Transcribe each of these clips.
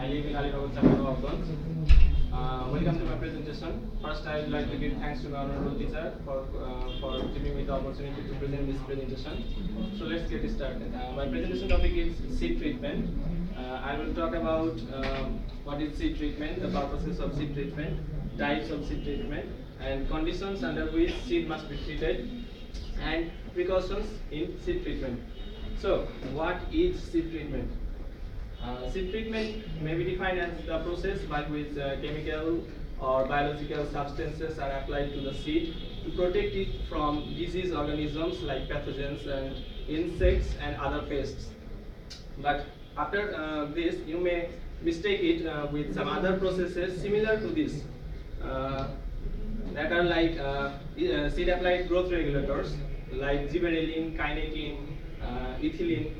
I live in Alibag, welcome to my presentation. First, I would like to give thanks to the honorable teacher for giving me the opportunity to present this presentation. So let's get started. My presentation topic is seed treatment. I will talk about what is seed treatment, the purposes of seed treatment, types of seed treatment, and conditions under which seed must be treated, and precautions in seed treatment. So, what is seed treatment? Seed treatment may be defined as the process by which chemical or biological substances are applied to the seed to protect it from disease organisms like pathogens and insects and other pests. But after this, you may mistake it with some other processes similar to this that are like seed applied growth regulators like gibberellin, kinetin, ethylene,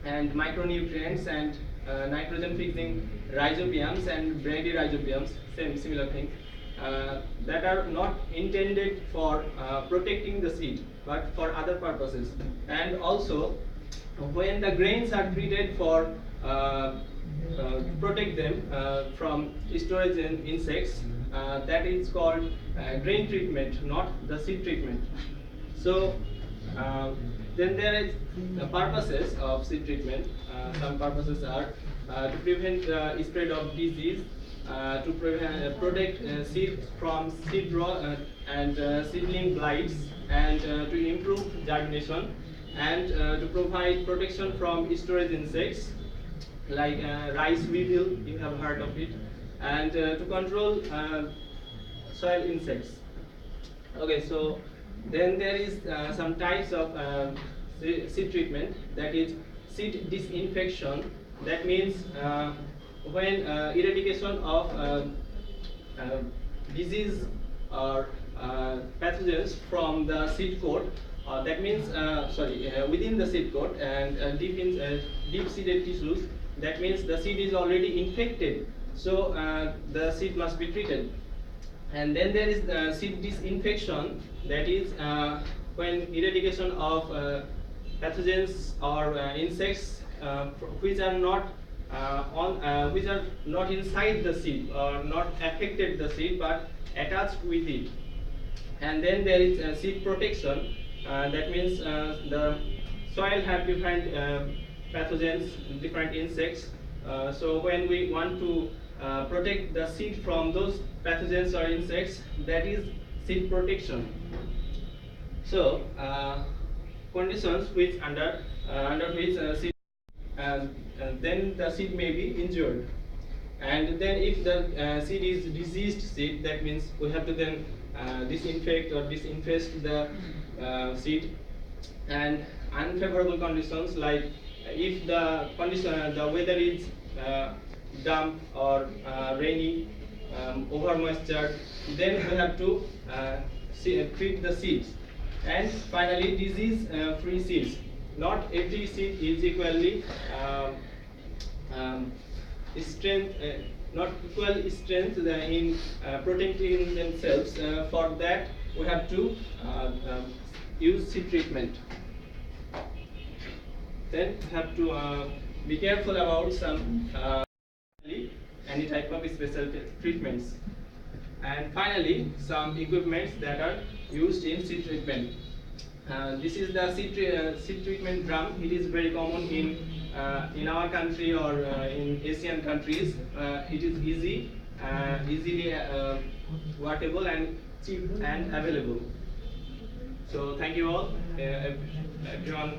and micronutrients and nitrogen fixing rhizobiums and bradyrhizobiums, similar thing, that are not intended for protecting the seed but for other purposes. And also, when the grains are treated for protect them from storage and insects, that is called grain treatment, not the seed treatment. So then there is the purposes of seed treatment. Some purposes are to prevent the spread of disease, to protect seeds from seed rot and seedling blights, and to improve germination, and to provide protection from storage insects like rice weevil, you have heard of it, and to control soil insects. Okay, so then there is some types of seed treatment, that is seed disinfection. That means when eradication of disease or pathogens from the seed coat, that means within the seed coat and deep seeded tissues. That means the seed is already infected, so the seed must be treated. And then there is seed disinfection, that is when eradication of pathogens or insects which are not inside the seed or not affected the seed but attached with it. And then there is seed protection, that means the soil have different pathogens, different insects. So when we want to protect the seed from those pathogens or insects, that is seed protection. So conditions which under which seed then the seed may be injured. And then if the seed is diseased seed, that means we have to then disinfect or disinfest the seed. And unfavorable conditions, like if the weather is damp or rainy, over moisture, then we have to treat the seeds. And finally, disease free seeds. Not every seed is equally not equal strength in protecting themselves. For that, we have to use seed treatment. Then we have to be careful about some any type of special treatments. And finally, some equipments that are used in seed treatment. This is the seed treatment drum. It is very common in our country or in Asian countries. It is easily workable and cheap and available. So thank you all, everyone.